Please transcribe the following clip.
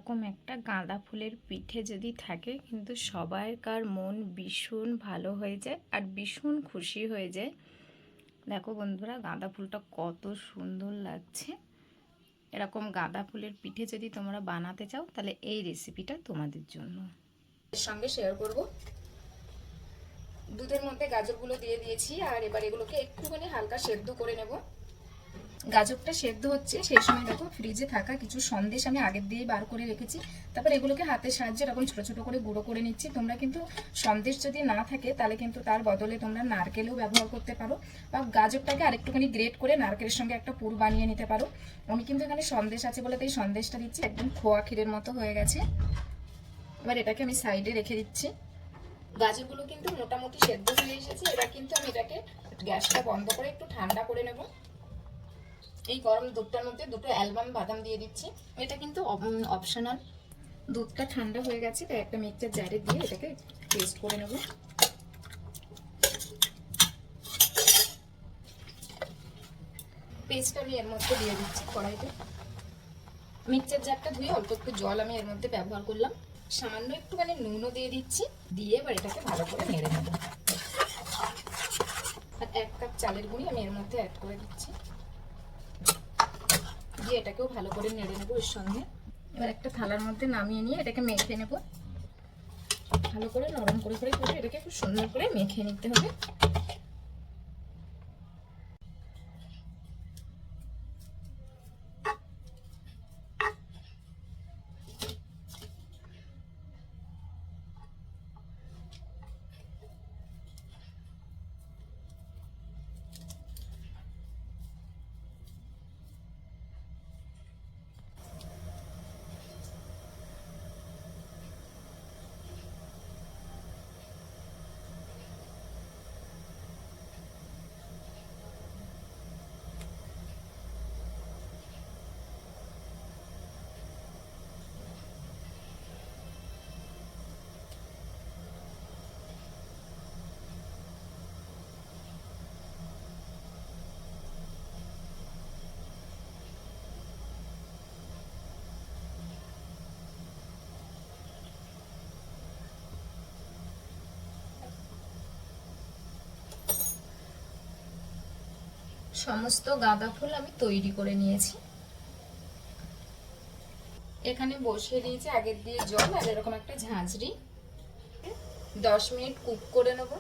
এরকম একটা গাঁদা ফুলের পিঠে যদি থাকে কিন্তু সবাইকার মন ভীষণ ভালো হয়ে যায় আর ভীষণ খুশি হয়ে যায়। দেখো বন্ধুরা, গাঁদা ফুলটা কত সুন্দর লাগছে। এরকম গাঁদা ফুলের পিঠে যদি তোমরা বানাতে চাও তাহলে এই রেসিপিটা তোমাদের জন্য। এর সঙ্গে শেয়ার করব। দুধের মধ্যে গাজরগুলো দিয়ে দিয়েছি আর এবার এগুলোকে একটুখানি হালকা সেদ্ধ করে নেব। গাজরটা সেদ্ধ হচ্ছে সেই সময় দেখো ফ্রিজে থাকা কিছু সন্দেশ আমি আগের দিয়ে বার করে রেখেছি। তারপর এগুলোকে হাতের সাহায্যে এরকম ছোট ছোট করে গুঁড়ো করে নিচ্ছি। তোমরা কিন্তু সন্দেশ যদি না থাকে তাহলে কিন্তু তার বদলে তোমরা নারকেলও ব্যবহার করতে পারো, বা গাজরটাকে আরেকটুখানি গ্রেট করে নারকেলের সঙ্গে একটা পুর বানিয়ে নিতে পারো। আমি কিন্তু এখানে সন্দেশ আছে বলে তাই সন্দেশটা দিচ্ছি। একদম খোয়া ক্ষীরের মতো হয়ে গেছে। এবার এটাকে আমি সাইডে রেখে দিচ্ছি। গাজরগুলো কিন্তু মোটামুটি সেদ্ধ হয়ে এসেছে। এবার কিন্তু আমি এটাকে গ্যাসটা বন্ধ করে একটু ঠান্ডা করে নেব। এই গরম দুধটার মধ্যে দুটো অ্যালমন্ড বাদাম দিয়ে দিচ্ছি। এটা কিন্তু অপশনাল। দুধটা ঠান্ডা হয়ে গেছে তাই একটা মিক্সচার জারে দিয়ে এটাকে পেস্ট করে নেব। পেস্টটা আমি এর মধ্যে দিয়ে দিচ্ছি কড়াইতে। মিক্সচার জারটা ধুয়ে অল্প একটু জল আমি এর মধ্যে ব্যবহার করলাম। সামান্য একটুখানি নুনও দিয়ে দিচ্ছি। দিয়ে এবার এটাকে ভালো করে নেড়ে নেব। আর 1 কাপ চালের গুঁড়ি আমি এর মধ্যে অ্যাড করে দিচ্ছি। দিয়ে এটাকেও ভালো করে নেড়ে নেবো এর সঙ্গে। এবার একটা থালার মধ্যে নামিয়ে নিয়ে এটাকে মেখে নেব। ভালো করে নরম করে করে এটাকে খুব সুন্দর করে মেখে নিতে হবে। সমস্ত গাঁদা ফুল আমি তৈরি করে নিয়েছি। এখানে বসিয়ে দিয়েছি আগের দিয়ে জল আর এরকম একটা ঝাঁঝরি। 10 মিনিট কুক করে নেব।